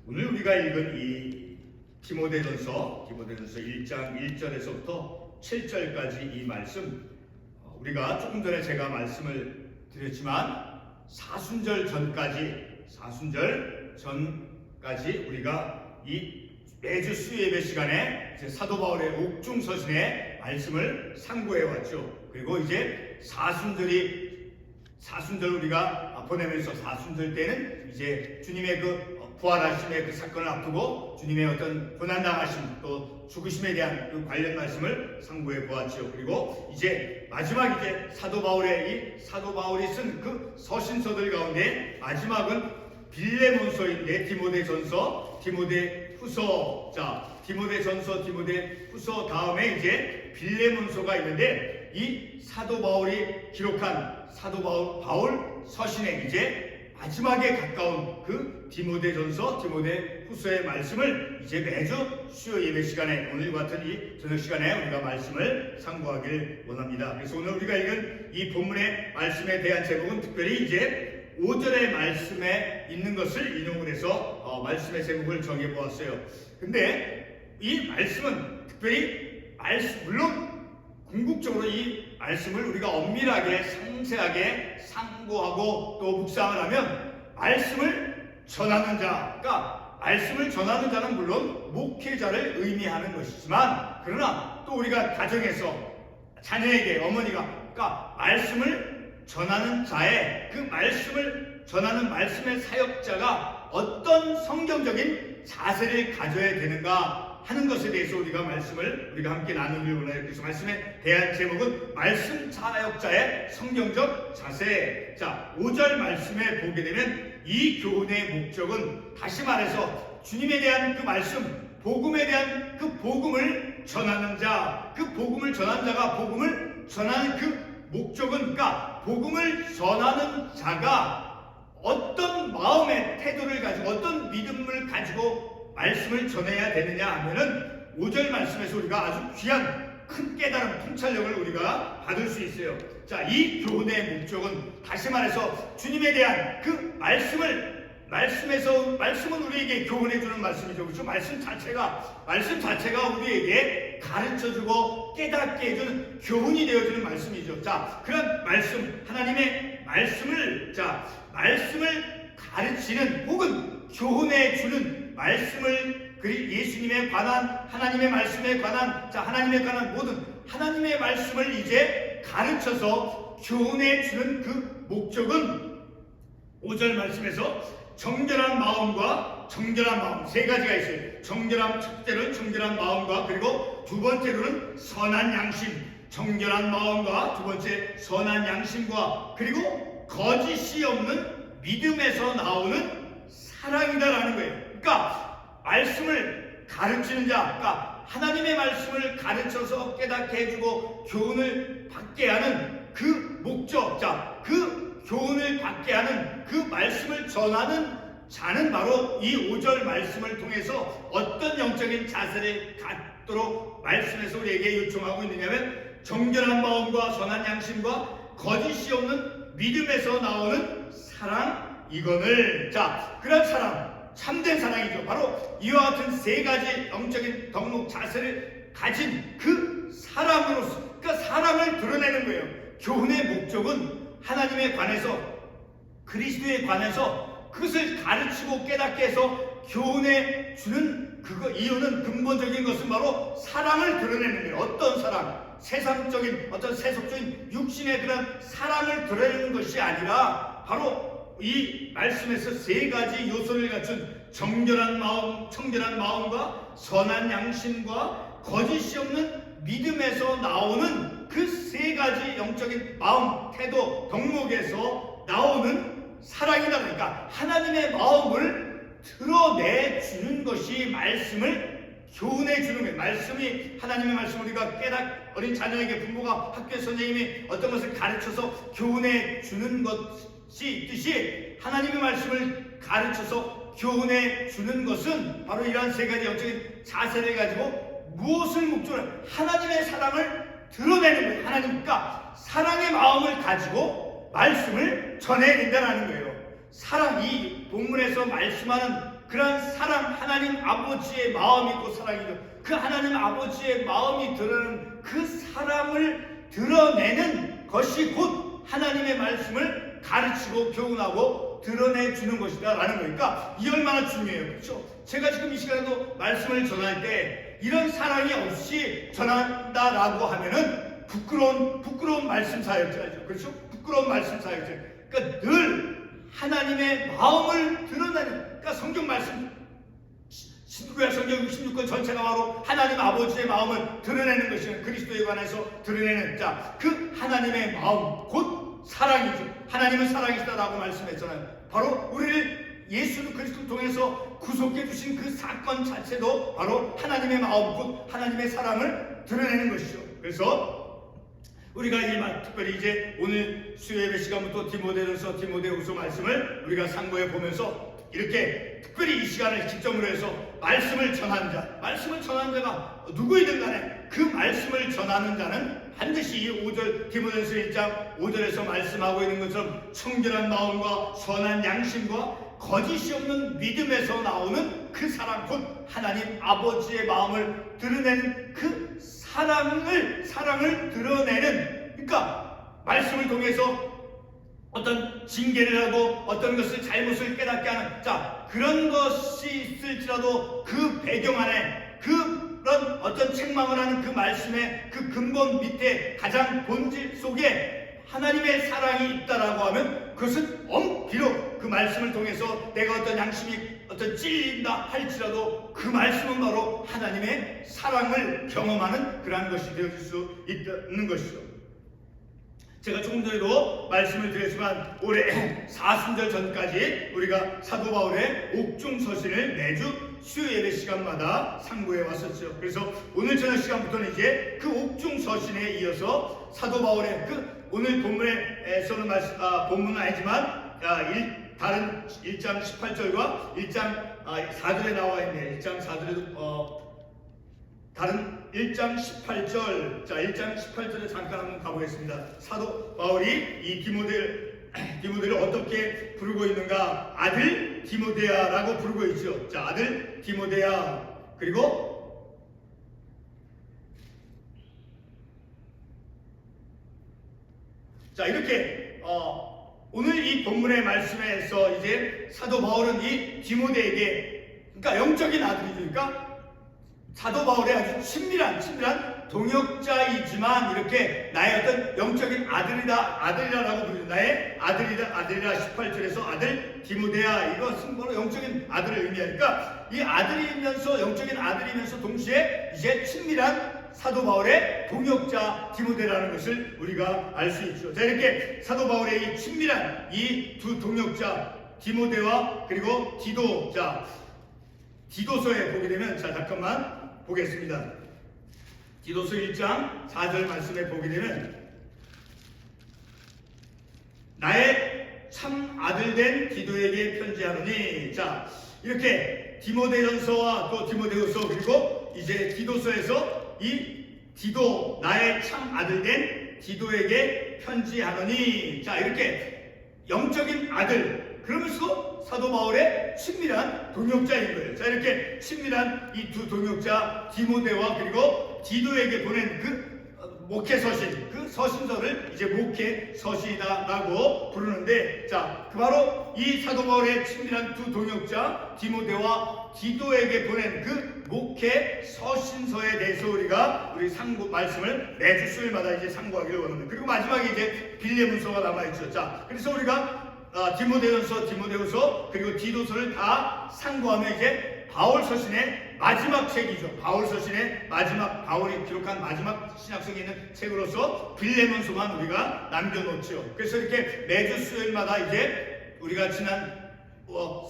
오늘 우리가 읽은 이 디모데전서 1장 1절에서부터 7절까지 이 말씀, 우리가 조금 전에 제가 말씀을 드렸지만 사순절 전까지 우리가 이 매주 수요예배 시간에 이제 사도 바울의 옥중서신의 말씀을 상고해 왔죠. 그리고 이제 사순절 우리가 보내면서 사순절 때는 이제 주님의 그 부활하심의 그 사건을 앞두고 주님의 어떤 고난당하심 또 죽으심에 대한 그 관련 말씀을 상고해 보았죠. 그리고 이제 마지막 이제 사도 바울이 쓴 그 서신서들 가운데 마지막은 빌레몬서인데 디모데전서, 디모데후서. 자, 디모데전서, 디모데후서 다음에 이제 빌레몬서가 있는데 이 사도 바울이 기록한 사도 바울 서신의 이제 마지막에 가까운 그 디모데전서, 디모데후서의 말씀을 이제 매주 수요 예배 시간에 오늘 같은 이 저녁 시간에 우리가 말씀을 상고하길 원합니다. 그래서 오늘 우리가 읽은 이 본문의 말씀에 대한 제목은 특별히 이제 5절의 말씀에 있는 것을 인용을 해서 말씀의 제목을 정해 보았어요. 근데 이 말씀은 특별히 물론 궁극적으로 이 말씀을 우리가 엄밀하게 상세하게 상고하고 또 묵상을 하면 말씀을 전하는 자, 그러니까 말씀을 전하는 자는 물론 목회자를 의미하는 것이지만 그러나 또 우리가 가정에서 자녀에게 어머니가 그러니까 말씀을 전하는 자의 그 말씀을 전하는 말씀의 사역자가 어떤 성경적인 자세를 가져야 되는가 하는 것에 대해서 우리가 함께 나누길 원해요. 그래서 말씀에 대한 제목은 말씀 사역자의 성경적 자세. 자, 5절 말씀에 보게 되면 이 교훈의 목적은 다시 말해서 주님에 대한 그 말씀, 복음에 대한 그 복음을 전하는 자, 그 복음을 전하는 자가 복음을 전하는 그 목적은 그러니까 복음을 전하는 자가 어떤 마음의 태도를 가지고 어떤 믿음을 가지고 말씀을 전해야 되느냐 하면은 5절 말씀에서 우리가 아주 귀한 큰 깨달음, 통찰력을 우리가 받을 수 있어요. 자, 이 교훈의 목적은 다시 말해서 주님에 대한 그 말씀은 우리에게 교훈해 주는 말씀이죠. 그렇죠? 말씀 자체가 우리에게 가르쳐주고 깨닫게 해주는 교훈이 되어주는 말씀이죠. 자, 그런 말씀, 하나님의 말씀을 가르치는 혹은 교훈해 주는 말씀을 예수님에 관한 하나님의 말씀에 관한 모든 하나님의 말씀을 이제 가르쳐서 교훈해 주는 그 목적은 5절 말씀에서 정결한 마음과 정결한 마음 세 가지가 있어요. 첫째는 정결한 마음과 그리고 두 번째로는 선한 양심. 정결한 마음과 두 번째 선한 양심과 그리고 거짓이 없는 믿음에서 나오는 사랑이다라는 거예요. 그러니까 말씀을 가르치는 자, 그러니까 하나님의 말씀을 가르쳐서 깨닫게 해주고 교훈을 받게 하는 그 목적, 자, 그 교훈을 받게 하는 그 말씀을 전하는 자는 바로 이 5절 말씀을 통해서 어떤 영적인 자세를 갖도록 말씀에서 우리에게 요청하고 있느냐면 정결한 마음과 선한 양심과 거짓이 없는 믿음에서 나오는 사랑, 이거를 그런 사랑, 참된 사랑이죠. 바로 이와 같은 세 가지 영적인 덕목 자세를 가진 그 사랑으로서 그러니까 사랑을 드러내는 거예요. 교훈의 목적은 하나님에 관해서 그리스도에 관해서 그것을 가르치고 깨닫게 해서 교훈해 주는 이유는 근본적인 것은 바로 사랑을 드러내는 거예요. 어떤 사랑? 세상적인 어떤 세속적인 육신의 그런 사랑을 드러내는 것이 아니라 바로 이 말씀에서 세 가지 요소를 갖춘 정결한 마음과 선한 양심과 거짓이 없는 믿음에서 나오는 그 세 가지 영적인 마음, 태도, 덕목에서 나오는 사랑이다. 그러니까 하나님의 마음을 드러내주는 것이 말씀을 교훈해 주는 거예요. 하나님의 말씀을 우리가 어린 자녀에게 부모가 학교 선생님이 어떤 것을 가르쳐서 교훈해 주는 것이 있듯이 하나님의 말씀을 가르쳐서 교훈해 주는 것은 바로 이러한 세 가지 영적인 자세를 가지고 무엇을 목적으로 하나님의 사랑을 드러내는 거예요. 그러니까 사랑의 마음을 가지고 말씀을 전해야 된다는 거예요. 사랑, 이 본문에서 말씀하는 그러한 사랑, 하나님 아버지의 마음이 곧 사랑이죠. 그 하나님 아버지의 마음이 드러나는 그 사랑을 드러내는 것이 곧 하나님의 말씀을 가르치고 교훈하고 드러내주는 것이다 라는 거니까 이 얼마나 중요해요. 그렇죠? 제가 지금 이 시간에도 말씀을 전할 때 이런 사랑이 없이 전한다라고 하면은 부끄러운 말씀 사역자죠. 그렇죠? 부끄러운 말씀 사역자. 그러니까 늘 하나님의 마음을 드러내는, 그러니까 성경 말씀 신구약 성경 66권 전체가 바로 하나님 아버지의 마음을 드러내는 것이는 그리스도에 관해서 드러내는 그 하나님의 마음 곧 사랑이죠. 하나님은 사랑이시다라고 말씀했잖아요. 바로 우리를 예수 그리스도를 통해서 구속해 주신 그 사건 자체도 바로 하나님의 마음 곧 하나님의 사랑을 드러내는 것이죠. 그래서 우리가 특별히 이제 오늘 수요예배 시간부터 디모데후서 말씀을 우리가 상고해 보면서 이렇게 특별히 이 시간을 기점으로 해서 말씀을 전하는 자가 누구이든 간에 그 말씀을 전하는 자는 반드시 이 5절 디모데후서 1장 5절에서 말씀하고 있는 것처럼 청결한 마음과 선한 양심과 거짓이 없는 믿음에서 나오는 그 사랑 곧 하나님 아버지의 마음을 드러내는 그 사랑을 드러내는, 그러니까 말씀을 통해서 어떤 징계를 하고 어떤 것을 잘못을 깨닫게 하는 그런 것이 있을지라도 그 배경 안에 그런 어떤 책망을 하는 그 말씀의 그 근본 밑에 가장 본질 속에 하나님의 사랑이 있다라고 하면 그것은 비록 그 말씀을 통해서 내가 어떤 양심이 찔린다 할지라도 그 말씀은 바로 하나님의 사랑을 경험하는 그러한 것이 되어질 수 있는 것이죠. 제가 조금 전에도 말씀을 드렸지만 올해 사순절 전까지 우리가 사도 바울의 옥중서신을 매주 수요 예배 시간마다 상고해 왔었죠. 그래서 오늘 저녁 시간부터는 이제 그 옥중서신에 이어서 사도 바울의 오늘 본문에서는 본문은 아니지만 다른 1장 18절과 1장 4절에 나와 있는 1장 4절에도 다른 1장 18절, 1장 18절에 잠깐 한번 가보겠습니다. 사도 바울이 이 디모데를 어떻게 부르고 있는가? 아들 디모데야라고 부르고 있죠. 아들 디모데야. 그리고 이렇게 오늘 이 본문의 말씀에서 이제 사도 바울은 이 디모데에게, 그러니까 영적인 아들이죠. 그러니까 사도 바울의 아주 친밀한 동역자이지만 이렇게 나의 어떤 영적인 아들이라고 부르죠. 나의 아들이라 18절에서 아들 디모데야, 이것은 바로 영적인 아들을 의미하니까 이 아들이면서 영적인 아들이면서 동시에 이제 친밀한 사도 바울의 동역자 디모데라는 것을 우리가 알 수 있죠. 이렇게 사도 바울의 이 친밀한 이 두 동역자 디모데와 그리고 디도서에 보게 되면 잠깐만 보겠습니다. 디도서 1장 4절 말씀에 보게 되면 나의 참 아들된 디도에게 편지하노니, 이렇게 디모데전서와 또 디모데후서 그리고 이제 디도서에서 이 디도, 나의 참 아들된 디도에게 편지하노니, 이렇게 영적인 아들, 그러면서 사도 바울의 친밀한 동역자인 거예요. 이렇게 친밀한 이 두 동역자 디모데와 그리고 디도에게 보낸 그 목회 서신, 그 서신서를 이제 목회 서신이다라고 부르는데, 바로 이 사도 바울의 친밀한 두 동역자 디모데와 디도에게 보낸 그 목회 서신서에 대해서 우리 상고 말씀을 매주 수요일마다 이제 상고하기를 원합니다. 그리고 마지막에 이제 빌레몬서가 남아있죠. 그래서 우리가 디모데전서, 디모데후서 그리고 디도서를 다 상고하면 이제 바울 서신의 마지막 책이죠. 바울 서신의 마지막, 바울이 기록한 마지막 신약성에 있는 책으로서 빌레몬서만 우리가 남겨놓죠. 그래서 이렇게 매주 수요일마다 이제 우리가 지난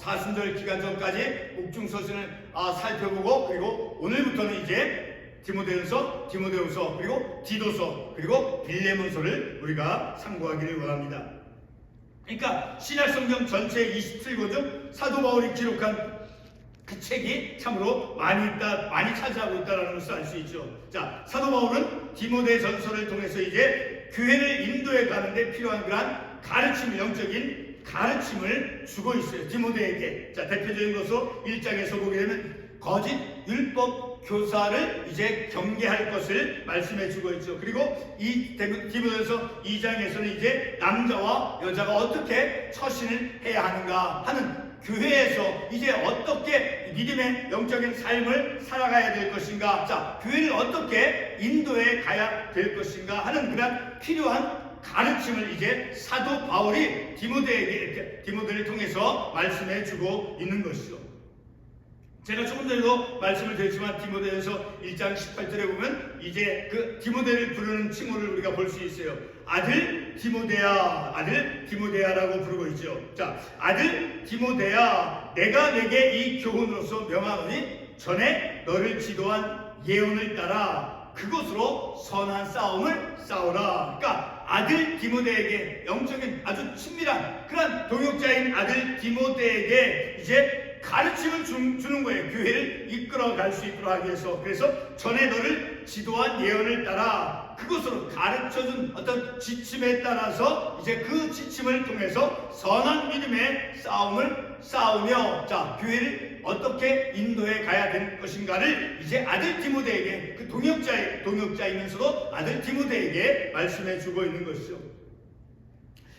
사순절 기간 전까지 옥중서신을 살펴보고, 그리고 오늘부터는 이제 디모데전서, 디모데후서 그리고 디도서 그리고 빌레몬서를 우리가 상고하기를 원합니다. 그러니까 신약성경 전체 27권 중 사도 바울이 기록한 그 책이 참으로 많이 차지하고 있다는 것을 알 수 있죠. 사도 바울은 디모데 전서를 통해서 이제 교회를 인도해 가는데 필요한 그러한 가르침, 영적인 가르침을 주고 있어요. 디모데에게. 자, 대표적인 것으로 1장에서 보게 되면 거짓 율법 교사를 이제 경계할 것을 말씀해 주고 있죠. 그리고 이 디모데서 2장에서는 이제 남자와 여자가 어떻게 처신을 해야 하는가 하는, 교회에서 이제 어떻게 믿음의 영적인 삶을 살아가야 될 것인가, 자, 교회를 어떻게 인도해 가야 될 것인가 하는 그런 필요한 가르침을 이제 사도 바울이 디모데를 통해서 말씀해 주고 있는 것이죠. 제가 조금 전에도 말씀을 드렸지만 디모데에서 1장 18절에 보면 이제 그 디모데를 부르는 칭호를 우리가 볼 수 있어요. 아들 디모데야, 아들 디모데야라고 부르고 있죠. 자, 아들 디모데야, 내가 내게 이 교훈으로서 명하노니 전에 너를 지도한 예언을 따라 그것으로 선한 싸움을 싸우라. 그러니까 아들 디모데에게, 영적인 아주 친밀한 그런 동역자인 아들 디모데에게 이제 가르침을 주는 거예요. 교회를 이끌어갈 수 있도록 하기 위해서. 그래서 전에 너를 지도한 예언을 따라 그것으로 가르쳐준 어떤 지침에 따라서 이제 그 지침을 통해서 선한 믿음의 싸움을 싸우며, 자, 교회를 어떻게 인도해 가야 될 것인가를 이제 아들 디모데에게, 그 동역자이면서도 아들 디모데에게 말씀해 주고 있는 것이죠.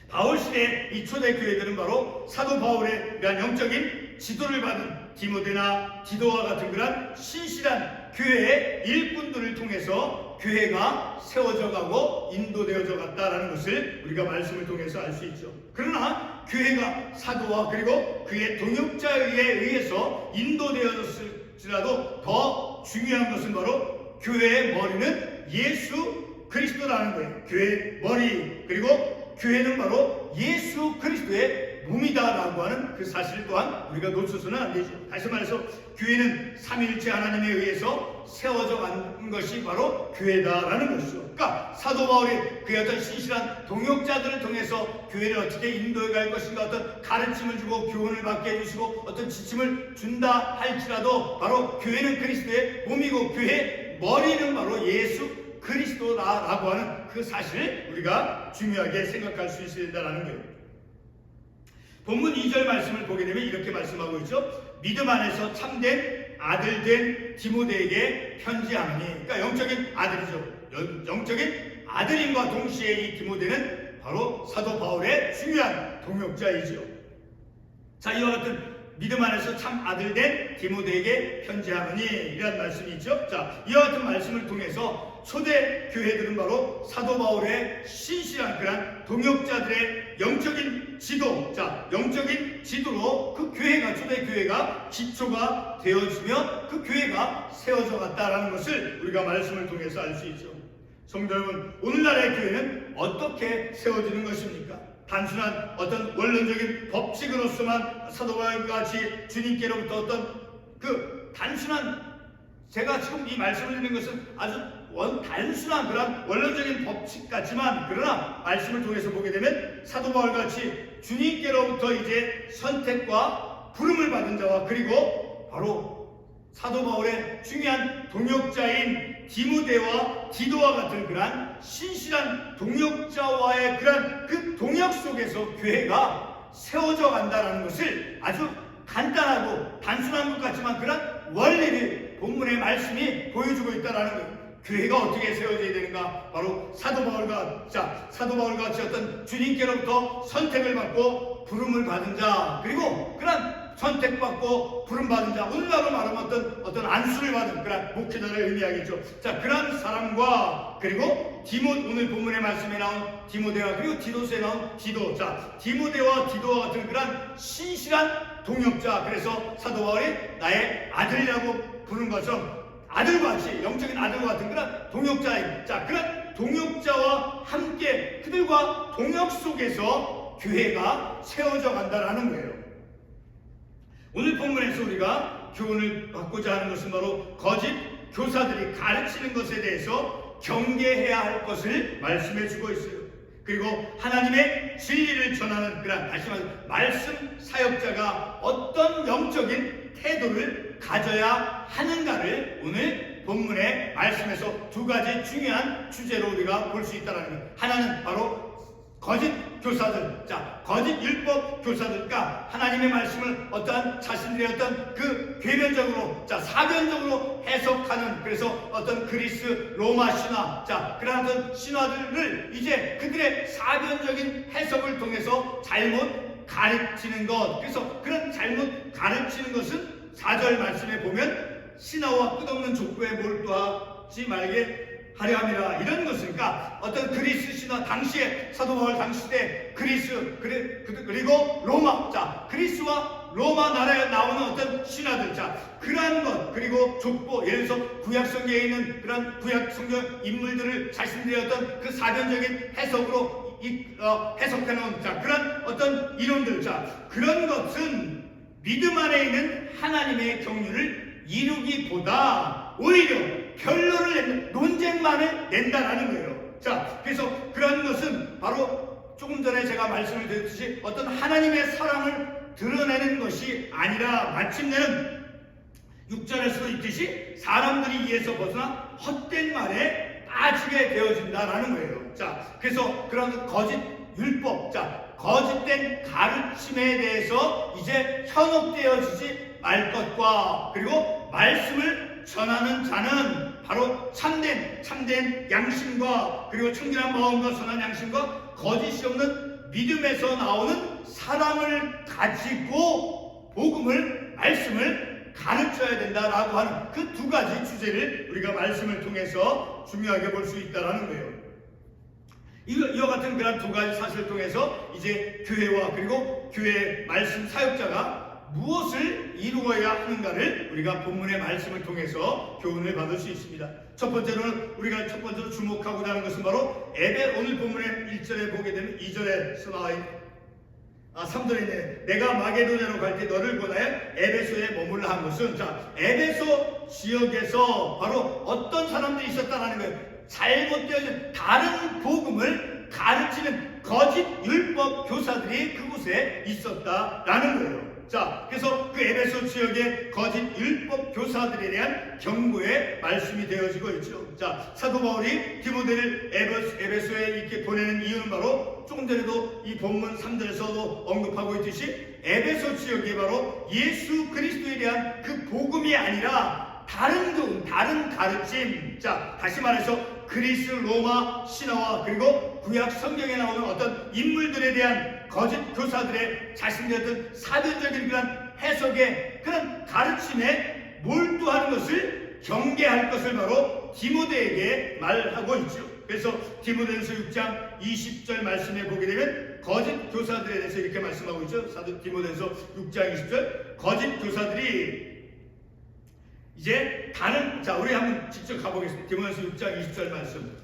바울 시대의 이 초대 교회들은 바로 사도 바울의 그런 영적인 지도를 받은 디모데나 디도와 같은 그런 신실한 교회의 일꾼들을 통해서 교회가 세워져 가고 인도되어져 갔다라는 것을 우리가 말씀을 통해서 알 수 있죠. 그러나 교회가 사도와 그리고 그의 동역자에 의해서 인도되어졌을지라도 더 중요한 것은 바로 교회의 머리는 예수 그리스도라는 거예요. 교회의 머리, 그리고 교회는 바로 예수 그리스도의 몸이다라고 하는 그 사실 또한 우리가 놓쳐서는 안 되죠. 다시 말해서 교회는 삼위일체 하나님에 의해서 세워져 간 것이 바로 교회다라는 것이죠. 그러니까 사도 바울이 그의 어떤 신실한 동역자들을 통해서 교회를 어떻게 인도해 갈 것인가, 어떤 가르침을 주고 교훈을 받게 해주시고 어떤 지침을 준다 할지라도 바로 교회는 그리스도의 몸이고 교회의 머리는 바로 예수 그리스도라고 하는 그 사실을 우리가 중요하게 생각할 수 있어야 된다는 거예요. 본문 2절 말씀을 보게 되면 이렇게 말씀하고 있죠. 믿음 안에서 참된 아들 된 디모데에게 편지하노니, 그러니까 영적인 아들이죠. 영적인 아들임과 동시에 이 디모데는 바로 사도 바울의 중요한 동역자이죠. 자, 이와 같은 믿음 안에서 참 아들 된 디모데에게 편지하노니 이런 말씀이 있죠. 자, 이와 같은 말씀을 통해서 초대 교회들은 바로 사도 바울의 신실한 그런 동역자들의 영적인 지도, 자, 영적인 지도로 그 교회가, 초대 교회가 기초가 되어지며 그 교회가 세워져 갔다라는 것을 우리가 말씀을 통해서 알 수 있죠. 성도 여러분, 오늘날의 교회는 어떻게 세워지는 것입니까? 단순한 어떤 원론적인 법칙으로서만 사도 바울과 같이 주님께로부터 어떤 그 단순한, 제가 지금 이 말씀을 드리는 것은 아주 단순한 그런 원론적인 법칙 같지만, 그러나 말씀을 통해서 보게 되면 사도 바울과 같이 주님께로부터 이제 선택과 부름을 받은 자와, 그리고 바로 사도 바울의 중요한 동역자인 디모데와 디도와 같은 그러한 신실한 동역자와의 그런 그 동역 속에서 교회가 세워져 간다는 것을 아주 간단하고 단순한 것 같지만 그런 원리를 본문의 말씀이 보여주고 있다는 거예요. 교회가 어떻게 세워져야 되는가? 바로 사도 바울과 같이 어떤 주님께로부터 선택을 받고 부름을 받은 자, 그리고 그런 선택받고 부름받은 자, 오늘날로 말하면 어떤 안수를 받은 그런 목회자를 의미하겠죠. 자, 그런 사람과, 그리고 오늘 본문의 말씀에 나온 디모데와, 그리고 디도서에 나온 디도, 자, 디모데와 디도와 같은 그런 신실한 동역자, 그래서 사도 바울이 나의 아들이라고 부른 것처럼 아들과 같이, 영적인 아들과 같은 그런 동역자인, 자, 그런 동역자와 함께 그들과 동역 속에서 교회가 세워져 간다라는 거예요. 오늘 본문에서 우리가 교훈을 받고자 하는 것은 바로 거짓 교사들이 가르치는 것에 대해서 경계해야 할 것을 말씀해 주고 있어요. 그리고 하나님의 진리를 전하는 그런, 다시 말해서 말씀 사역자가 어떤 영적인 태도를 가져야 하는가를 오늘 본문의 말씀에서 두 가지 중요한 주제로 우리가 볼 수 있다는 거예요. 하나는 바로 거짓 교사들, 자, 거짓 율법 교사들과 하나님의 말씀을 어떠한 자신들의 어떤 그 괴변적으로, 자, 사변적으로 해석하는, 그래서 어떤 그리스 로마 신화, 자, 그러한 어떤 신화들을 이제 그들의 사변적인 해석을 통해서 잘못 가르치는 것. 그래서 그런 잘못 가르치는 것은 4절 말씀에 보면 신하와 끝없는 족보에 몰두하지 말게 하려 함이라. 이런 것은 그러니까 어떤 그리스 신화 당시에 사도 바울 당시 때 그리스 그리고 로마, 자, 그리스와 로마 나라에 나오는 어떤 신화들, 자, 그러한 것, 그리고 족보, 예를 들어서 구약 성경에 있는 그런 구약 성경 인물들을 자신들의 어떤 그 사변적인 해석으로 해석해놓은, 자, 그런 어떤 이론들, 자, 그런 것은 믿음 안에 있는 하나님의 경륜을 이루기보다 오히려 결론을 내는 논쟁만을 낸다라는 거예요. 자, 그래서 그런 것은 바로 조금 전에 제가 말씀을 드렸듯이 어떤 하나님의 사랑을 드러내는 것이 아니라 마침내는 6절에서도 있듯이 사람들이 이에서 벗어나 헛된 말에 빠지게 되어진다라는 거예요. 자, 그래서 그런 거짓 율법, 자, 거짓된 가르침에 대해서 이제 현혹되어지지 말 것과, 그리고 말씀을 전하는 자는 바로 참된 양심과, 그리고 청결한 마음과 선한 양심과 거짓이 없는 믿음에서 나오는 사랑을 가지고 복음을, 말씀을 가르쳐야 된다라고 하는 그 두 가지 주제를 우리가 말씀을 통해서 중요하게 볼 수 있다라는 거예요. 이와 같은 그런 두 가지 사실을 통해서 이제 교회와 그리고 교회 말씀 사역자가 무엇을 이루어야 하는가를 우리가 본문의 말씀을 통해서 교훈을 받을 수 있습니다. 첫 번째로는 우리가 첫 번째로 주목하고자 하는 것은 바로 오늘 본문의 1절에 보게 되면 2절에서 나와 있는 3절에 있는 내가 마게도냐로 갈 때 너를 권하여 에베소에 머물라 한 것은, 자, 에베소 지역에서 바로 어떤 사람들이 있었다는 거예요. 잘못되어진 다른 복음을 가르치는 거짓 율법 교사들이 그곳에 있었다라는 거예요. 자, 그래서 그 에베소 지역의 거짓 율법 교사들에 대한 경고의 말씀이 되어지고 있죠. 자, 사도 바울이 디모데를 에베소에 이렇게 보내는 이유는 바로 조금 전에도 이 본문 3절에서도 언급하고 있듯이 에베소 지역이 바로 예수 그리스도에 대한 그 복음이 아니라 다른 교훈, 다른 가르침, 자, 다시 말해서 그리스 로마 신화와 그리고 구약 성경에 나오는 어떤 인물들에 대한 거짓 교사들의 자신들의 어떤 사변적인 그런 해석의 그런 가르침에 몰두하는 것을 경계할 것을 바로 디모데에게 말하고 있죠. 그래서 디모데전서 6장 20절 말씀에 보게 되면 거짓 교사들에 대해서 이렇게 말씀하고 있죠. 사도 디모데전서 6장 20절 거짓 교사들이 이제 다른, 자, 우리 한번 직접 가보겠습니다. 디모데전서 6장 20절 말씀.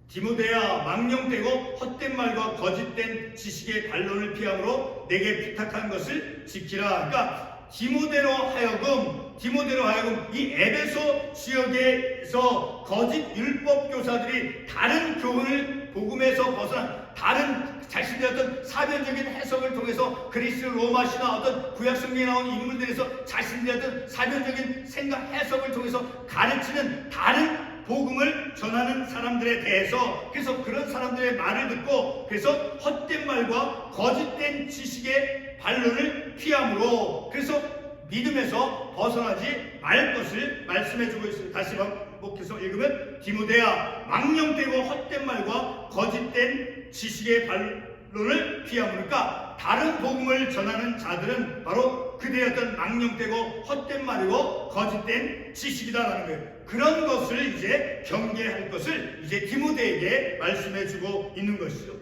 디모데야, 망령되고 헛된 말과 거짓된 지식의 반론을 피함으로 내게 부탁한 것을 지키라. 그러니까 디모데로 하여금 이 에베소 지역에서 거짓 율법 교사들이 다른 교훈을 복음에서 벗어난 다른 자신들의 어떤 사변적인 해석을 통해서 그리스 로마 신화 어떤 구약 성경에 나오는 인물들에서 자신들의 어떤 사변적인 생각 해석을 통해서 가르치는 다른 복음을 전하는 사람들에 대해서, 그래서 그런 사람들의 말을 듣고 그래서 헛된 말과 거짓된 지식의 반론을 피함으로 그래서 믿음에서 벗어나지 말 것을 말씀해주고 있습니다. 다시 반복해서 읽으면 디모데야, 망령되고 헛된 말과 거짓된 지식의 반론을 피함으로, 그러니까 다른 복음을 전하는 자들은 바로 그들의 어떤 망령되고 헛된 말이고 거짓된 지식이다라는 거예요. 그런 것을 이제 경계할 것을 이제 디모데에게 말씀해주고 있는 것이죠.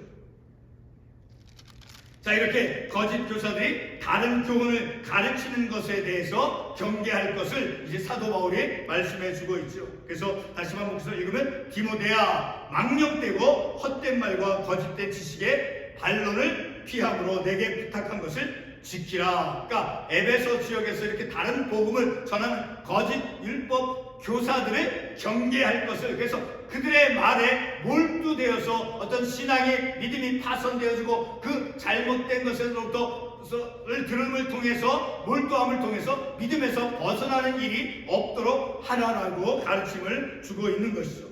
자, 이렇게 거짓 교사들이 다른 교훈을 가르치는 것에 대해서 경계할 것을 이제 사도 바울이 말씀해주고 있죠. 그래서 다시 반복해서 읽으면 디모데야, 망령되고 헛된 말과 거짓된 지식의 반론을 피함으로 내게 부탁한 것을 지키라. 그러니까 에베소 지역에서 이렇게 다른 복음을 전하는 거짓 율법 교사들을 경계할 것을, 그래서 그들의 말에 몰두되어서 어떤 신앙의 믿음이 파손되어지고 그 잘못된 것으로부터를 들음을 통해서 몰두함을 통해서 믿음에서 벗어나는 일이 없도록 하라라고 가르침을 주고 있는 것이죠.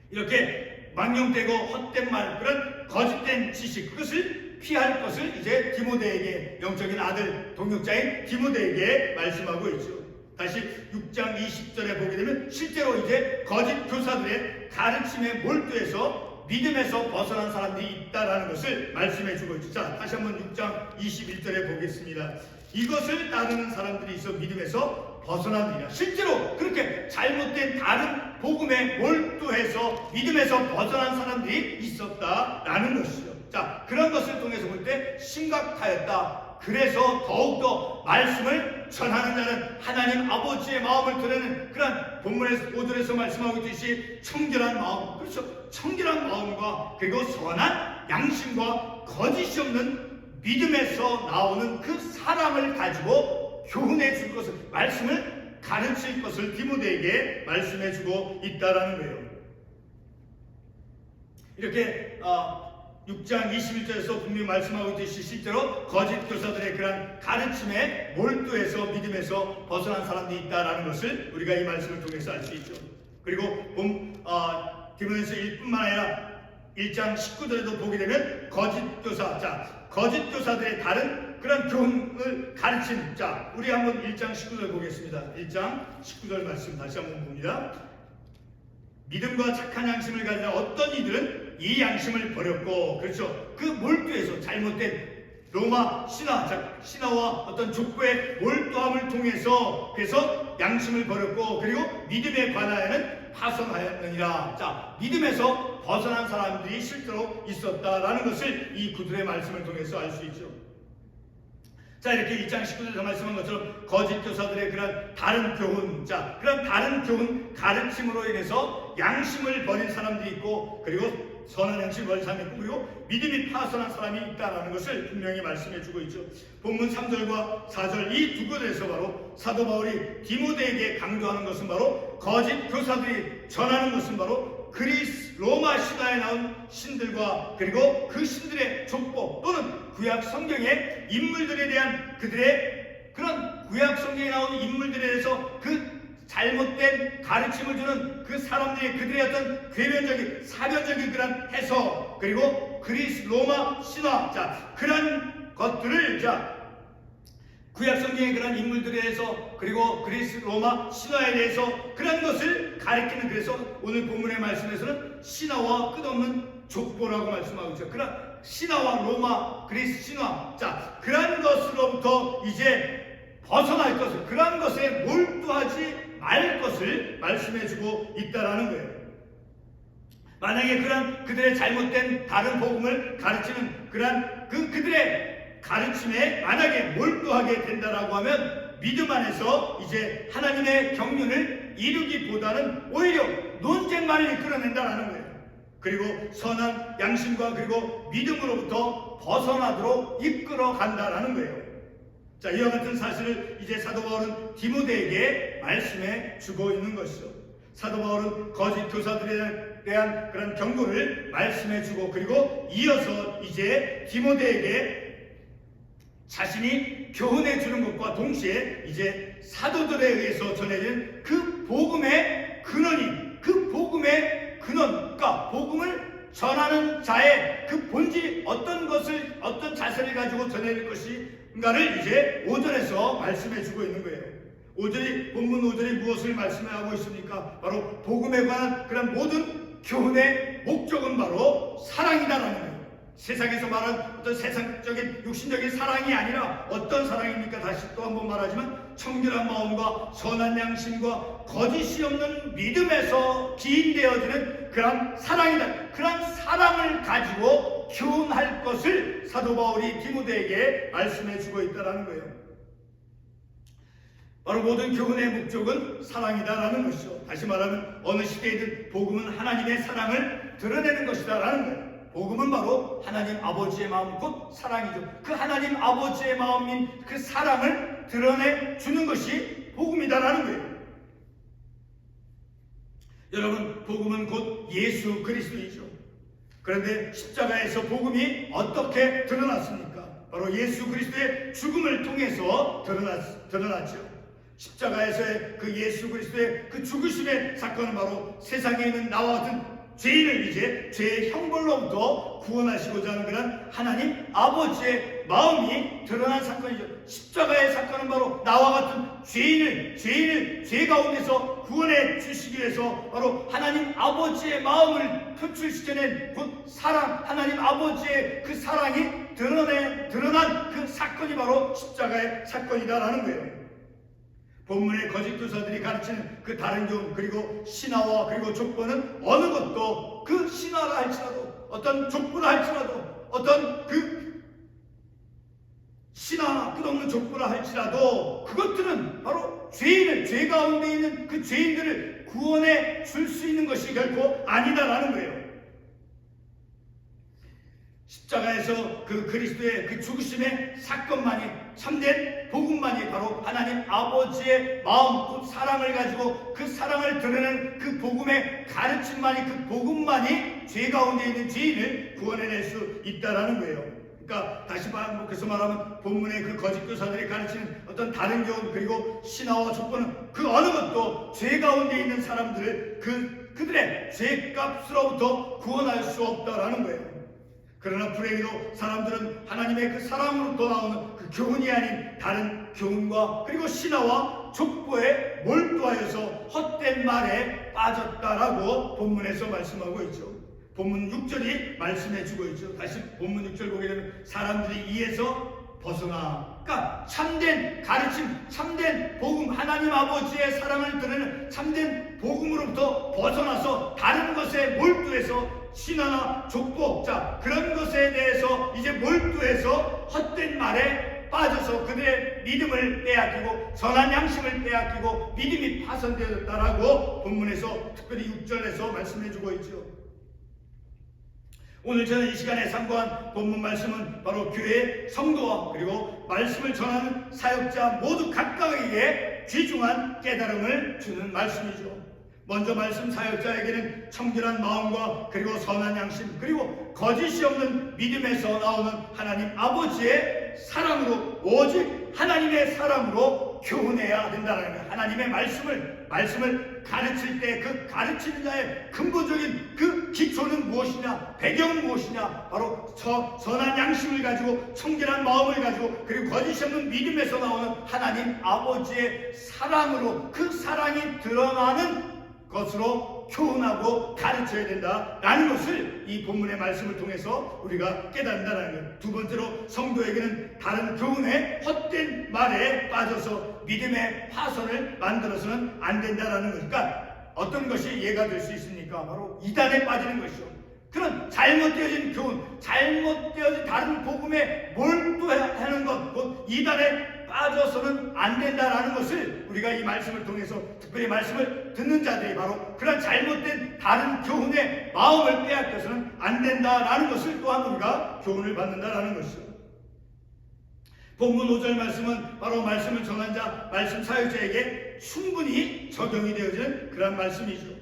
이렇게 망령되고 헛된 말, 그런 거짓된 지식, 그것을 피할 것을 이제 디모데에게, 영적인 아들 동역자인 디모데에게 말씀하고 있죠. 다시 6장 20절에 보게 되면 실제로 이제 거짓 교사들의 가르침에 몰두해서 믿음에서 벗어난 사람들이 있다라는 것을 말씀해 주고 있죠. 자, 다시 한번 6장 21절에 보겠습니다. 이것을 따르는 사람들이 있어 믿음에서 벗어나느니라. 실제로 그렇게 잘못된 다른 복음에 몰두해서 믿음에서 벗어난 사람들이 있었다라는 것이죠. 자, 그런 것을 통해서 볼 때 심각하였다. 그래서 더욱더 말씀을 전하는 자는 하나님 아버지의 마음을 드러내는 그런 본문에서 5절에서 말씀하고 있듯이 청결한 마음, 그렇죠, 청결한 마음과 그리고 선한 양심과 거짓이 없는 믿음에서 나오는 그 사랑을 가지고 교훈해 줄 것을, 말씀을 가르칠 것을 디모데에게 말씀해 주고 있다라는 거예요. 이렇게 6장 21절에서 분명히 말씀하고 있듯이 실제로 거짓 교사들의 그런 가르침에 몰두해서 믿음에서 벗어난 사람들이 있다라는 것을 우리가 이 말씀을 통해서 알 수 있죠. 그리고 디모데서 1뿐만 아니라 1장 19절에도 보게 되면 거짓 교사, 자, 거짓 교사들의 다른 그런 교훈을 가르친, 자, 우리 한번 1장 19절 보겠습니다. 1장 19절 말씀 다시 한번 봅니다. 믿음과 착한 양심을 가진 어떤 이들은 이 양심을 버렸고, 그렇죠, 그 몰두에서 잘못된 로마 신화, 신화와 어떤 족보의 몰두함을 통해서 그래서 양심을 버렸고, 그리고 믿음에 관하여는 파손하였느니라. 자, 믿음에서 벗어난 사람들이 실제로 있었다라는 것을 이 구절의 말씀을 통해서 알 수 있죠. 자, 이렇게 1장 19절에서 말씀한 것처럼 거짓 교사들의 그런 다른 교훈, 자, 그런 다른 교훈 가르침으로 인해서 양심을 버린 사람들이 있고, 그리고 선한 양심을 버린 사람이 있고, 그리고 믿음이 파손한 사람이 있다는 것을 분명히 말씀해 주고 있죠. 본문 3절과 4절 이 두 구절에서 바로 사도 바울이 디모데에게 강조하는 것은 바로 거짓 교사들이 전하는 것은 바로 그리스 로마 신화에 나온 신들과 그리고 그 신들의 족보 또는 구약 성경의 인물들에 대한 그들의 그런 구약 성경에 나오는 인물들에 대해서 그 잘못된 가르침을 주는 그 사람들의 그들의 어떤 괴변적인 사변적인 그런 해석, 그리고 그리스 로마 신화, 자, 그런 것들을, 자, 구약 성경의 그런 인물들에 대해서 그리고 그리스 로마 신화에 대해서 그런 것을 가리키는, 그래서 오늘 본문의 말씀에서는 신화와 끝없는 족보라고 말씀하고 있죠. 그런 신화와 로마 그리스 신화, 자, 그런 것으로부터 이제 벗어날 것을, 그런 것에 몰두하지 말 것을 말씀해주고 있다라는 거예요. 만약에 그런 그들의 잘못된 다른 복음을 가르치는 그런 그들의 가르침에 만약에 몰두하게 된다라고 하면 믿음 안에서 이제 하나님의 경륜을 이루기보다는 오히려 논쟁만을 이끌어낸다라는 거예요. 그리고 선한 양심과 그리고 믿음으로부터 벗어나도록 이끌어 간다라는 거예요. 자, 이와 같은 사실을 이제 사도 바울은 디모데에게 말씀해 주고 있는 것이죠. 사도 바울은 거짓 교사들에 대한 그런 경고를 말씀해 주고, 그리고 이어서 이제 디모데에게 자신이 교훈해 주는 것과 동시에 이제 사도들에 의해서 전해진 그 복음의 근원이, 그 복음의 근원, 그러니까 복음을 전하는 자의 그 본질이 어떤 것을, 어떤 자세를 가지고 전해질 것인가를 이제 5절에서 말씀해 주고 있는 거예요. 5절이, 본문 5절이 무엇을 말씀하고 있습니까? 바로 복음에 관한 그런 모든 교훈의 목적은 바로 사랑이다라는 거예요. 세상에서 말하는 어떤 세상적인 육신적인 사랑이 아니라 어떤 사랑입니까? 다시 또 한번 말하지만 청결한 마음과 선한 양심과 거짓이 없는 믿음에서 기인되어지는 그런 사랑이다. 그런 사랑을 가지고 교훈할 것을 사도 바울이 디모데에게 말씀해 주고 있다는 거예요. 바로 모든 교훈의 목적은 사랑이다라는 것이죠. 다시 말하면 어느 시대에든 복음은 하나님의 사랑을 드러내는 것이다라는 거예요. 복음은 바로 하나님 아버지의 마음, 곧 사랑이죠. 그 하나님 아버지의 마음인 그 사랑을 드러내 주는 것이 복음이다라는 거예요. 여러분, 복음은 곧 예수 그리스도이죠. 그런데 십자가에서 복음이 어떻게 드러났습니까? 바로 예수 그리스도의 죽음을 통해서 드러났죠. 십자가에서의 그 예수 그리스도의 그 죽으심의 사건은 바로 세상에 있는 나와 같은 죄인을 이제 죄의 형벌로부터 구원하시고자 하는 그런 하나님 아버지의 마음이 드러난 사건이죠. 십자가의 사건은 바로 나와 같은 죄인을 죄 가운데서 구원해 주시기 위해서 바로 하나님 아버지의 마음을 표출시켜낸 곧 사랑, 하나님 아버지의 그 사랑이 드러난 그 사건이 바로 십자가의 사건이다라는 거예요. 본문의 거짓 교사들이 가르치는 그 다른 교훈, 그리고 신화와 그리고 족보는 어느 것도 그 신화라 할지라도, 어떤 족보라 할지라도, 어떤 그 신화나 끝없는 족보라 할지라도 그것들은 바로 죄 가운데 있는 그 죄인들을 구원해 줄 수 있는 것이 결코 아니다라는 거예요. 십자가에서 그 그리스도의 그 죽으심의 사건만이, 참된 복음만이 바로 하나님 아버지의 마음, 곧 사랑을 가지고 그 사랑을 드러내는 그 복음의 가르침만이, 그 복음만이 죄 가운데 있는 죄인을 구원해낼 수 있다라는 거예요. 그러니까 다시 반복해서 말하면 본문의 그 거짓 교사들이 가르치는 어떤 다른 교훈, 그리고 신화와 족보는 그 어느 것도 죄 가운데 있는 사람들을 그들의 죄값으로부터 구원할 수 없다라는 거예요. 그러나 불행히도 사람들은 하나님의 그 사랑으로부터 나오는 그 교훈이 아닌 다른 교훈과 그리고 신화와 족보에 몰두하여서 헛된 말에 빠졌다라고 본문에서 말씀하고 있죠. 본문 6절이 말씀해주고 있죠. 다시 본문 6절 보게 되면 사람들이 이에서 벗어나, 그러니까 참된 가르침, 참된 복음, 하나님 아버지의 사랑을 드러내는 참된 복음으로부터 벗어나서 다른 것에 몰두해서 신화나 족보, 그런 것에 대해서 이제 몰두해서 헛된 말에 빠져서 그들의 믿음을 빼앗기고 선한 양심을 빼앗기고 믿음이 파손되었다라고 본문에서 특별히 6절에서 말씀해주고 있죠. 오늘 저는 이 시간에 상고한 본문 말씀은 바로 교회 성도와 그리고 말씀을 전하는 사역자 모두 각각에게 귀중한 깨달음을 주는 말씀이죠. 먼저 말씀 사역자에게는 청결한 마음과 그리고 선한 양심, 그리고 거짓이 없는 믿음에서 나오는 하나님 아버지의 사랑으로, 오직 하나님의 사랑으로 교훈해야 된다는 거예요. 하나님의 말씀을 가르칠 때 그 가르치는 자의 근본적인 그 기초는 무엇이냐, 배경은 무엇이냐, 바로 선한 양심을 가지고 청결한 마음을 가지고 그리고 거짓이 없는 믿음에서 나오는 하나님 아버지의 사랑으로, 그 사랑이 드러나는 것으로 교훈하고 가르쳐야 된다라는 것을 이 본문의 말씀을 통해서 우리가 깨닫는다는 거예요. 두 번째로 성도에게는 다른 교훈의 헛된 말에 빠져서 믿음의 파손을 만들어서는 안 된다라는 거니까, 그러니까 어떤 것이 이해가 될 수 있습니까? 바로 이단에 빠지는 것이죠. 그런 잘못되어진 교훈, 잘못되어진 다른 복음에 몰두하는 것, 곧 이단에 빠져서는 안 된다라는 것을 우리가 이 말씀을 통해서, 특별히 말씀을 듣는 자들이 바로 그런 잘못된 다른 교훈의 마음을 빼앗겨서는 안 된다라는 것을 또한 우리가 교훈을 받는다라는 것이죠. 본문 5절 말씀은 바로 말씀을 전한 자, 말씀 사역자에게 충분히 적용이 되어지는 그런 말씀이죠.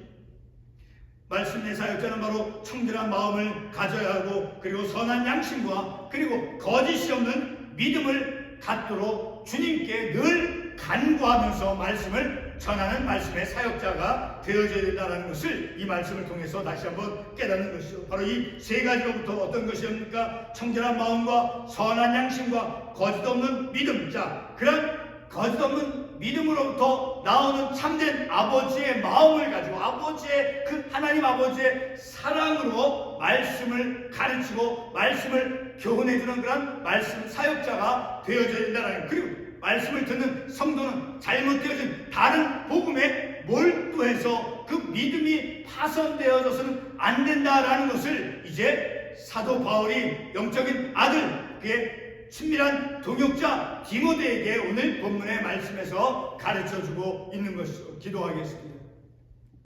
말씀의 사역자는 바로 청결한 마음을 가져야 하고 그리고 선한 양심과 그리고 거짓이 없는 믿음을 갖도록 주님께 늘 간구하면서 말씀을 전하는 말씀의 사역자가 되어져야 된다는 것을 이 말씀을 통해서 다시 한번 깨닫는 것이죠. 바로 이 세 가지로부터 어떤 것이옵니까? 청결한 마음과 선한 양심과 거짓 없는 믿음. 그런 거짓 없는 믿음으로부터 나오는 참된 아버지의 마음을 가지고 아버지의 그 하나님 아버지의 사랑으로 말씀을 가르치고 말씀을 교훈해주는 그런 말씀 사역자가 되어져야 된다는 거예요. 그리고 말씀을 듣는 성도는 잘못되어진 다른 복음에 몰두해서 그 믿음이 파손되어져서는 안 된다라는 것을 이제 사도 바울이 영적인 아들, 그의 친밀한 동역자 디모데에게 오늘 본문의 말씀에서 가르쳐주고 있는 것이죠. 기도하겠습니다.